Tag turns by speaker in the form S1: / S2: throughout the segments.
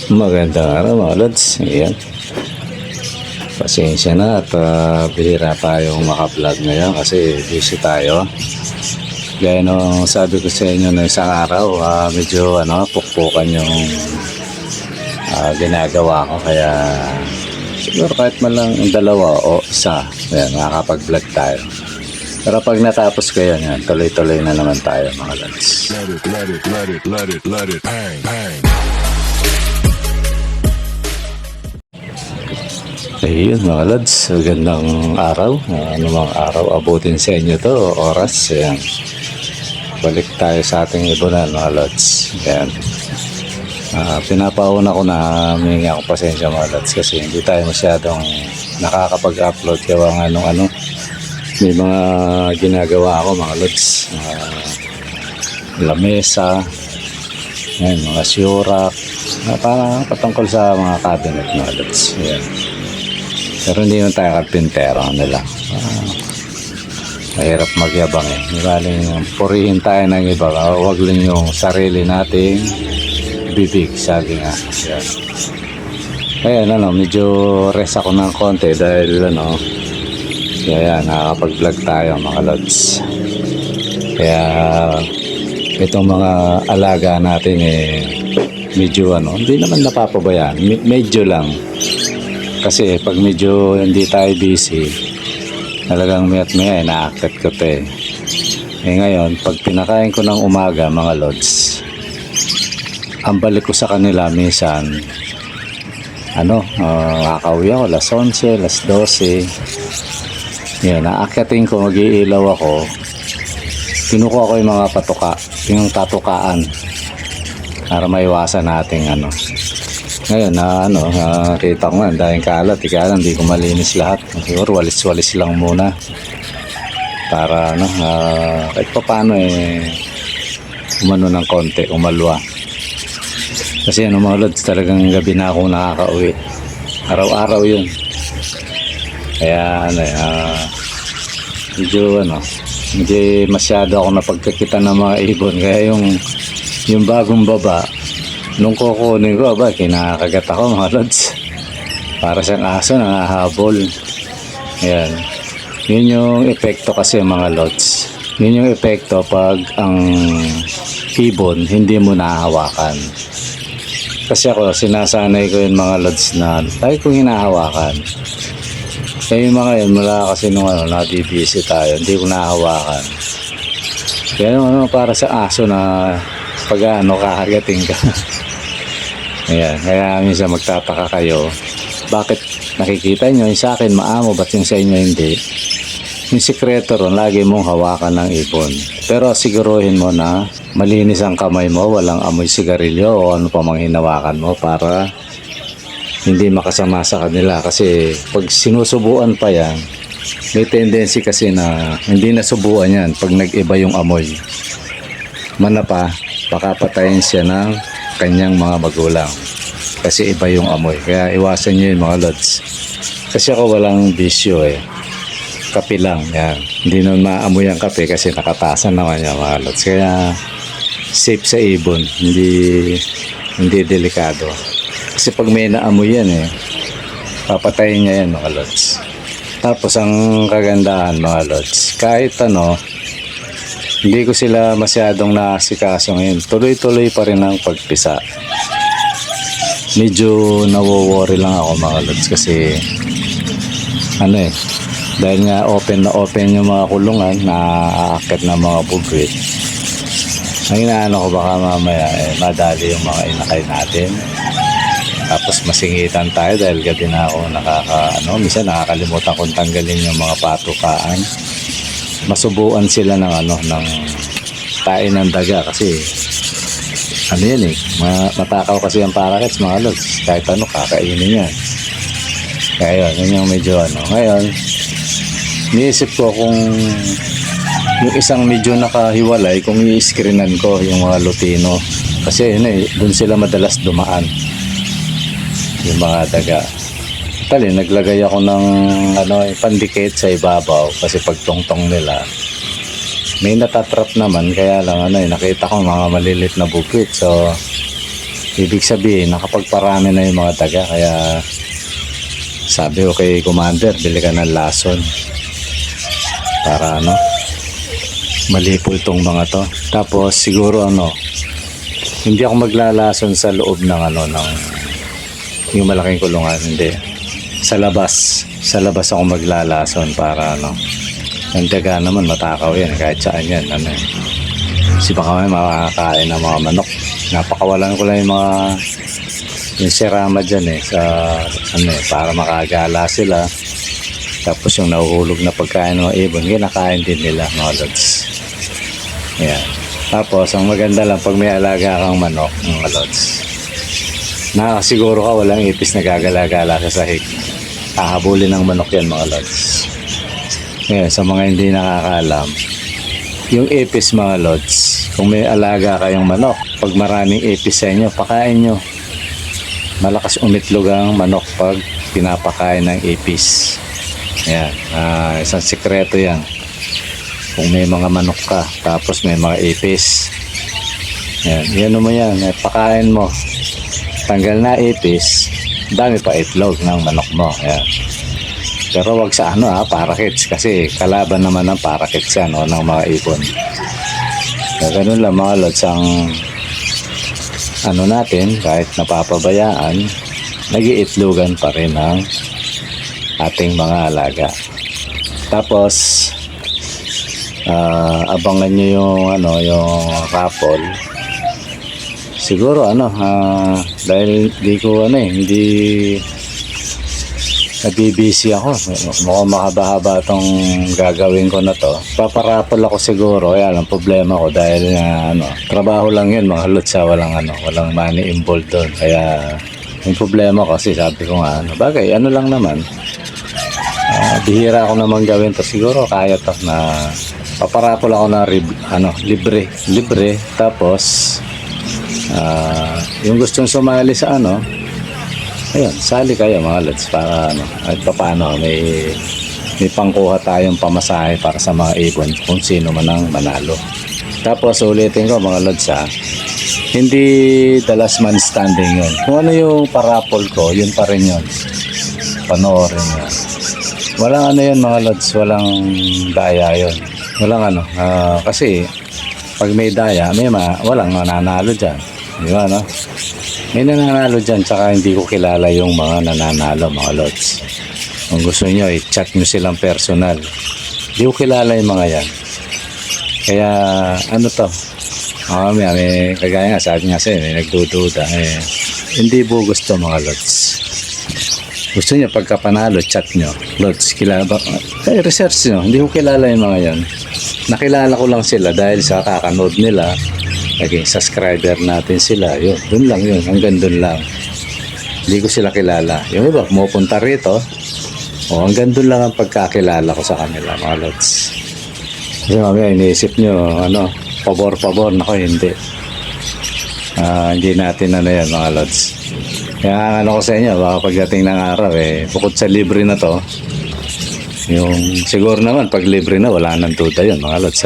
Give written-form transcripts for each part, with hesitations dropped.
S1: Magandang araw mga lods. Ayan. Pasensya na at bihira tayong maka-vlog ngayon kasi busy tayo. Gaya nung sabi ko sa inyo na isang araw, medyo pukpukan yung ginagawa ko. Kaya siguro kahit man lang dalawa o isa, ayan, makakapag-vlog tayo. Pero pag natapos ko yan, tuloy-tuloy na naman tayo mga lods. Let it, bang, bang. Ayun mga lods, magandang araw. Anumang araw abutin sa inyo to, oras. Ayan. Balik tayo sa ating ibunan mga lods. Ayan. Pinapauna ko na humingi ako pasensya mga lods kasi hindi tayo masyadong nakakapag-upload gawa nga nung may mga ginagawa ako mga lods. Lamesa, ayan, mga syurak, patungkol sa mga cabinet mga lods. Ayan. Pero hindi naman tayo karpintero nila. Mahirap magyabang eh. Maling purihin tayo ng iba. Huwag lang yung sarili nating bibig. Sabi nga. Ayan, medyo rest ako ng konti dahil kaya nakakapag-vlog tayo mga lods. Kaya itong mga alaga natin medyo hindi naman napapabayaan. Medyo lang. Kasi pag medyo hindi tayo busy, talagang maya inaakit ko pa eh. Ngayon, pag pinakain ko ng umaga mga lods, ang balik ko sa kanila minsan, kakauwi ako, alas 11, alas 12. Yan, naakyatin ko, mag-iilaw ako, kinukuha ko yung mga yung tatukaan, para maiwasan natin Ngayon kita ko nga dahil kalat, hindi ko malinis lahat. Siguro walis-walis lang muna para kahit pa paano umano ng konti, umalwa. Kasi mga lods, talagang gabi na akong nakakauwi. Araw-araw yun. Kaya medyo hindi masyado ako napagkakita ng mga ibon. Kaya yung bagong baba, nung kukunin ko, kinakagat ako mga lods. Para siyang aso nangahabol. Ayan. Yun yung epekto kasi mga lods. Yun yung epekto pag ang ibon hindi mo nahahawakan. Kasi ako, sinasanay ko yung mga lods na tayo kong hinahawakan. Kaya yung mga yun, mula kasi nung nabibisi tayo, hindi ko nahahawakan. Kaya para sa aso na pag kakagating ka. Ayan, kaya minsan magtataka kayo, bakit nakikita nyo yung sa akin maamo, ba't yung sa inyo hindi? Yung sikreto ron, lagi mong hawakan ng ibon. Pero siguruhin mo na malinis ang kamay mo, walang amoy sigarilyo o ano pa mang hinawakan mo para hindi makasama sa kanila. Kasi pag sinusubuan pa yan, may tendency kasi na hindi nasubuan yan pag nag-iba yung amoy. Manapa, baka patayin siya ng kanyang mga magulang kasi iba yung amoy. Kaya iwasan nyo yung mga lods. Kasi ako walang bisyo kape lang yan. Hindi naman maamoy ang kape kasi nakatasan naman yung mga lods. Kaya safe sa ibon, hindi delikado. Kasi pag may naamoy yan papatayin niya yan mga lods. Tapos ang kagandahan mga lods, kahit hindi ko sila masyadong naasikaso ngayon. Tuloy-tuloy pa rin ang pagpisa. Medyo nawo-worry lang ako mga lods kasi dahil nga open na open yung mga kulungan na aakit na mga bubwit. Ang inaano ko baka mamaya madali yung mga inakay natin. Tapos masingitan tayo dahil gabi na ako minsan nakakalimutan kong tanggalin yung mga patukaan. Masubuan sila ng tain ng daga kasi matakaw kasi ang parakeets mga lods, kahit kakainin yan. Kaya yun yung medyo ngayon niisip ko kung yung isang medyo nakahiwalay, kung i-screenan ko yung mga lutino kasi dun sila madalas dumaan yung mga daga. Naglagay ako ng pandikit sa ibabaw kasi pagtungtong nila may natatrap naman, kaya lang nakita ko mga malilit na bukit. So Ibig sabihin, nakapagparami na yung mga daga. Kaya sabi ko kay Commander, bili ka ng lason. Para malipol tong mga to. Tapos siguro hindi ako maglalason sa loob ng ng yung malaking kulungan. Hindi. Sa labas ako maglalason para ang daga naman matakaw yan kahit saan yan. Kasi baka may makakain ng mga manok. Napakawalan ko lang yung sirama dyan sa para makagala sila. Tapos yung nahuhulog na pagkain ng ibon, kinakain din nila mga lods. Ayan. Tapos ang maganda lang pag may alaga kang manok mga lods, nakakasiguro ka walang ipis na gagala-gala sa sahig. Hahabulin ng manok yan mga lods. Ngayon sa mga hindi nakakaalam, yung ipis mga lods, kung may alaga kayong manok, pag maraming ipis sa inyo, pakain nyo. Malakas umitlog ang manok pag pinapakain ng ipis. Ayan, isang sikreto yan. Kung may mga manok ka, tapos may mga ipis, yan mo yan, pakain mo. Tanggal na ipis, dami pa itlog ng manok mo. Ayan. Pero wag sa parakits, kasi kalaban naman ng parakits yan ng mga ibon. Kaya ganun lang mga lods, ang natin, kahit napapabayaan, nag-iitlogan pa rin ang ating mga alaga. Tapos abangan nyo yung raffle. Siguro dahil hindi nabibisi ako, mukhang makabahaba tong gagawin ko na to. Paparapol ako siguro. Kaya lang problema ko dahil trabaho lang yun mga lods, walang money involved doon. Kaya yung problema ko kasi sabi ko bagay lang naman, bihira ako naman gawin to, siguro kaya to na paparapol ako na libre. Tapos yung gustong sumali sa ayun, sali kayo mga lods para at paano may pangkuha tayong pamasahe para sa mga ibon kung sino man ang manalo. Tapos ulitin ko mga lods, hindi the last man standing yun. Kung ano yung parapol ko, yun pa rin yun. Panoorin nyo. Walang yun mga lods, walang daya yun. Walang kasi pag may daya, walang nananalo dyan. Di ba May nananalo dyan, tsaka hindi ko kilala yung mga nananalo mga lods. Kung gusto nyo, i-chat nyo silang personal. Hindi ko kilala yung mga yan. Kaya may kagaya nga, sabi nga sa'yo, may nagdududa. Hindi po gusto mga lods. Gusto nyo pagka panalo, chat nyo. Lods, kilala ba? Research nyo. Hindi ko kilala yung mga yan. Nakilala ko lang sila dahil sa kakanood nila. Naging subscriber natin sila. Yun, dun lang yun. Hanggang dun lang. Hindi ko sila kilala. Yung iba, pumupunta rito. Hanggang dun lang ang pagkakilala ko sa kanila, mga lods. Kasi mamaya, iniisip nyo, pabor-pabor. Nako, hindi. Hindi natin yan, mga lods. Kaya ko sa inyo, baka pagdating ng araw, bukod sa libre na to, yung siguro naman, pag libre na, wala nang duda yun, mga lods,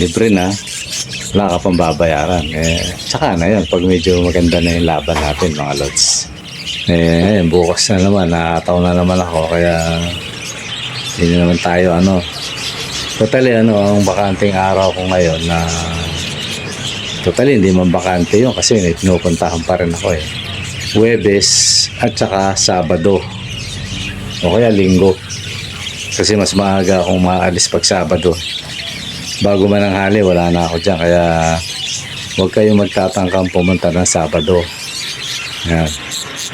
S1: libre na, wala ka pang babayaran. Tsaka na yun, pag medyo maganda na yung laban natin, mga lods. Bukas na naman, nakataw na naman ako, kaya hindi naman tayo, totally, ang bakanting araw ko ngayon na totally, hindi man bakante yun kasi pinupuntahan pa rin ako Huwebes at saka Sabado o kaya Linggo kasi mas maaga akong maalis pag Sabado. Bago mananghali, wala na ako dyan, kaya huwag kayong magtatangkang pumunta ng Sabado. Yan.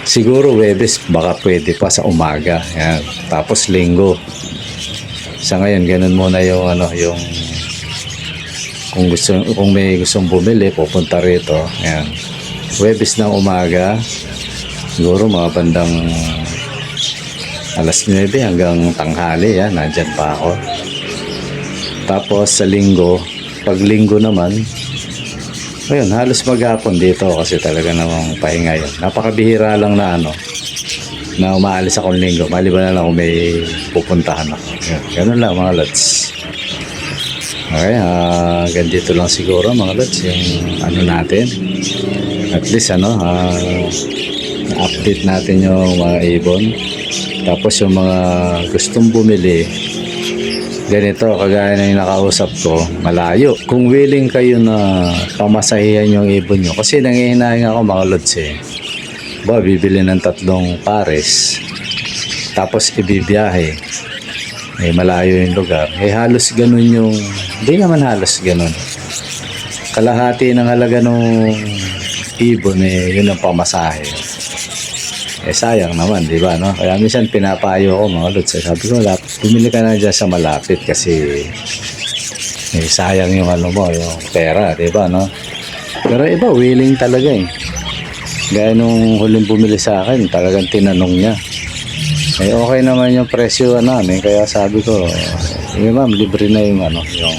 S1: Siguro Huwebes baka pwede pa sa umaga. Yan. Tapos Linggo. Sa ngayon, ganun muna yung yung kung may gustong bumili, pupunta rito. Ayan. Huwebes ng umaga, siguro mga bandang alas 9 hanggang tanghali, nandyan pa ako. Tapos sa Linggo, pag Linggo naman, ayun, halos maghapon dito kasi talaga namang pahinga yun. Napakabihira lang na na umaalis akong Linggo, maliban na lang kung may pupuntahan ako. Ganun lang mga lods. Okay, ganito lang siguro mga lods yung natin. At least update natin yung mga ibon. Tapos yung mga gustong bumili, ganito, kagaya na yung nakausap ko, malayo. Kung willing kayo na pamasahihan yung ibon nyo, kasi nangihinayang ako mga lods eh. Bibili ng 3 pares, tapos ibibiyahe. Malayo yung lugar. Halos ganun yung, hindi naman halos ganun. Kalahati ng halaga ng ibon yun ang pamasahe. Sayang naman, di ba, no? Kaya minsan pinapayo ko mga lods. Sabi ko, bumili ka na dyan sa malapit kasi sayang yung yung pera, di ba, no? Pero iba, willing talaga eh. Gaya nung huling bumili sa akin, talagang tinanong niya. Okay naman yung presyo namin, kaya sabi ko, ma'am, libre na yung yung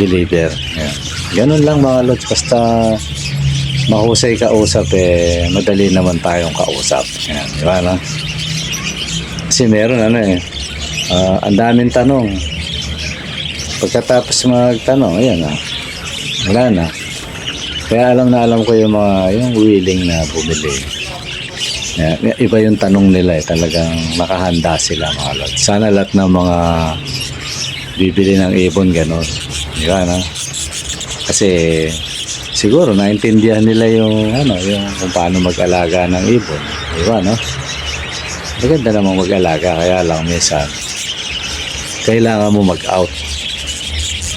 S1: deliver. Yan. Ganun lang mga lods, basta mahusay kausap madali naman tayong kausap. Yan, di ba, no? Kasi meron ang daming tanong. Pagkatapos magtanong, ayan wala na. Kaya alam ko yung willing na bumili. Yan, iba yung tanong nila talagang nakahanda sila mga lods. Sana lahat ng mga bibili ng ibon ganon. Di ba, no? Kasi siguro naintindihan nila yung kung paano mag-alaga ng ibon, di ba, no? Maganda namang mag-alaga, kaya lang minsan kailangan mo mag-out.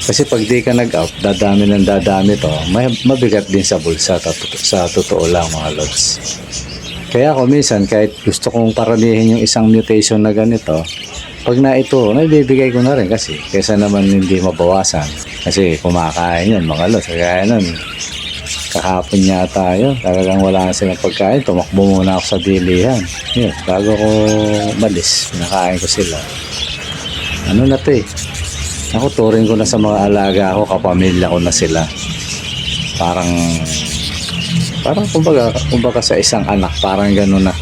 S1: Kasi pag di ka nag-out, dadami to, mabigat din sa bulsa, sa totoo lang mga lods. Kaya ako minsan kahit gusto kong paramihin yung isang mutation na ganito, pag naibibigay ko na rin kasi kaysa naman hindi mabawasan. Kasi kumakain yan mga lods. Kaya nun, kahapon yata yun, talagang wala na silang pagkain. Tumakbo muna ako sa bilihan. Yun, bago ko malis, pinakain ko sila. Na to Ako, turing ko na sa mga alaga ko, kapamilya ko na sila. Parang kumbaga sa isang anak, parang gano'n na.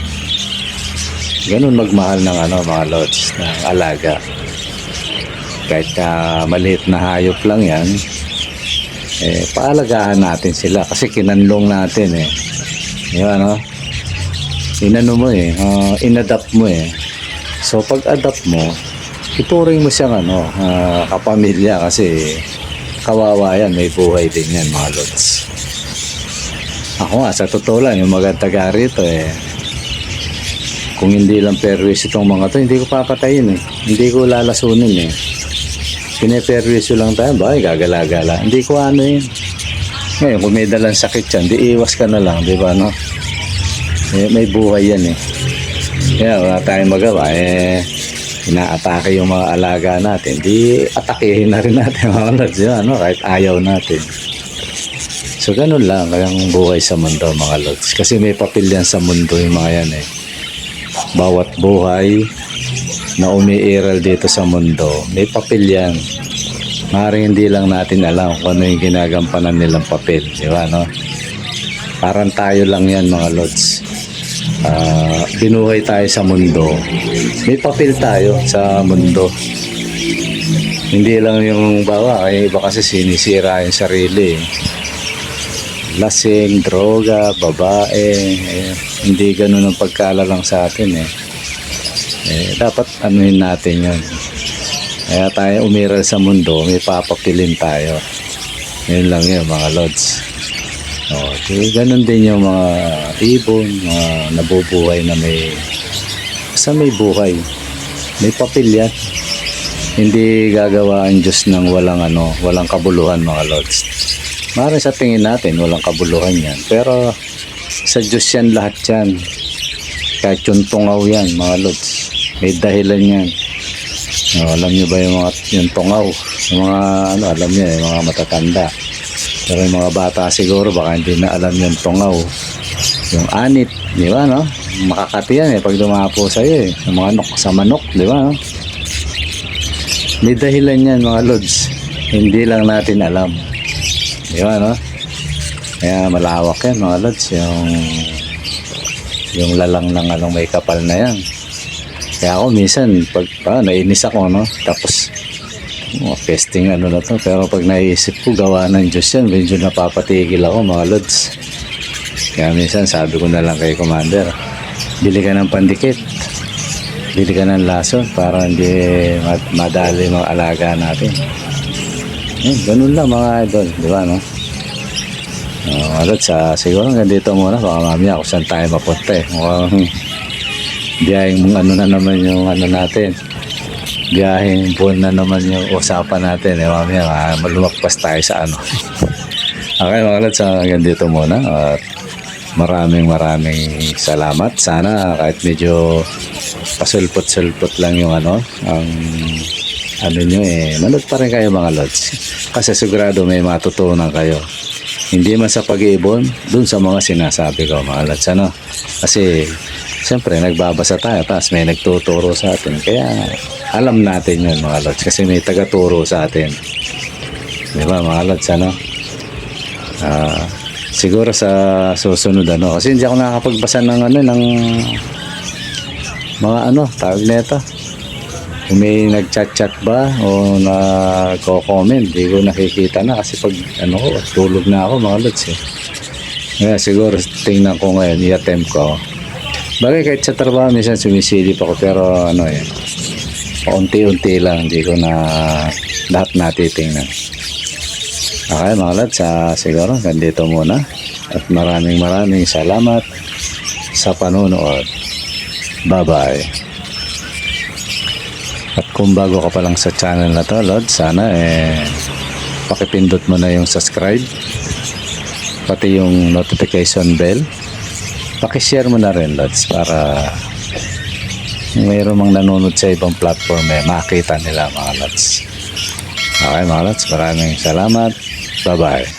S1: Ganun magmahal ng mga lods, ng alaga. Kahit maliit na hayop lang yan, paalagaan natin sila kasi kinanlong natin Yun, inano mo inadapt mo So pag adapt mo, ituring mo siyang kapamilya kasi kawawa yan, may buhay din yan mga lods. Ako nga, sa totoo lang, yung maganda rito kung hindi lang perwisyo itong mga to, hindi ko papatayin hindi ko lalasunin pinaperwisyo lang tayo, gagala-gala, hindi ko ngayon kung may dalang sakit yan, di iwas ka na lang, di ba, no? May buhay yan kaya wala tayong magawa inaatake yung mga alaga natin, di atakihin na rin natin mga lods, kahit ayaw natin. So ganun lang kayang buhay sa mundo mga lods, kasi may papel yan sa mundo yung mga yan bawat buhay na umiiral dito sa mundo, may papel yan. Maaaring hindi lang natin alam kung ano yung ginagampanan nilang papel, di ba, no? Parang tayo lang yan mga lods. Binuhay tayo sa mundo, may papel tayo sa mundo. Hindi lang yung iba kasi sinisira yung sarili. Lasing, droga, babae, hindi ganun ang pagkaalalang sa atin dapat anuhin natin yun. Kaya tayo umiral sa mundo, may papapilin tayo. Yun lang yun mga lods. Okay, ganun din yung mga ibon, mga nabubuhay na may buhay. May papel yan. Hindi gagawa ang Diyos ng walang kabuluhan mga lods. Maaaring sa tingin natin walang kabuluhan yan, pero sa Diyos yan lahat yan. Kahit yung tungaw yan mga lods, may dahilan yan. Alam nyo ba yung tungaw, yung mga alam nyo yung mga matatanda, pero yung mga bata siguro baka hindi na alam yung tungaw, yung anit, di ba, no? Makakati yan pag dumapo sa'yo yung mga sa manok, di ba, no? May dahilan yan mga lods, hindi lang natin alam. Di ba, no? Kaya malawak yan mga lods, yung lalang ng may kapal na yan. Kaya ako minsan pag nainis ako, no? Tapos pesting na to, pero pag naisip ko gawa ng Diyos yan, medyo napapatigil ako mga lods. Kaya minsan sabi ko na lang kay Commander, bili ka ng pandikit. Bili ka ng lason para hindi madali mga alaga natin. Ganun lang mga idol, di ba, no? Siguro hanggang dito muna. Baka mamaya kung saan tayo mapunta eh. Mukhang biyaheng ano na naman yung ano natin. Biyaheng buwan na naman yung usapan natin. Mamaya malumagpas tayo sa ano. Okay mga lods, hanggang dito muna. At maraming salamat. Sana kahit medyo pasulpot-sulpot lang yung ano, ang ano nyo manood pa rin kayo mga lods. Kasi sigurado may matutunan kayo. Hindi man sa pag-iibon, dun sa mga sinasabi ko mga lods, ano. Kasi siyempre nagbabasa tayo, tapos may nagtuturo sa atin. Kaya alam natin yun mga lods, kasi may tagaturo sa atin. Di ba mga lods, ano. Siguro sa susunod ano, kasi hindi ako nakakapagbasa ng ano, ng mga ano, tawag nito. Kung may nag-chat ba o nagko-comment, hindi ko nakikita na kasi pag ano ko, tulog na ako mga lods eh. Kaya siguro tingnan ko ngayon, i-attempt ko. Bagay kahit sa trabaho, minsan sumisilip ako pero ano unti-unti lang, hindi ko na lahat natitingnan. Okay mga lods, siguro ganito muna. At maraming salamat sa panonood. Bye-bye. At kung bago ka pa lang sa channel na to, Lods, sana pakipindot mo na yung subscribe. Pati yung notification bell. Pakishare mo na rin, Lods, para mayroon mang nanonood sa ibang platform makita nila mga Lods. Okay mga Lods, maraming salamat. Bye-bye.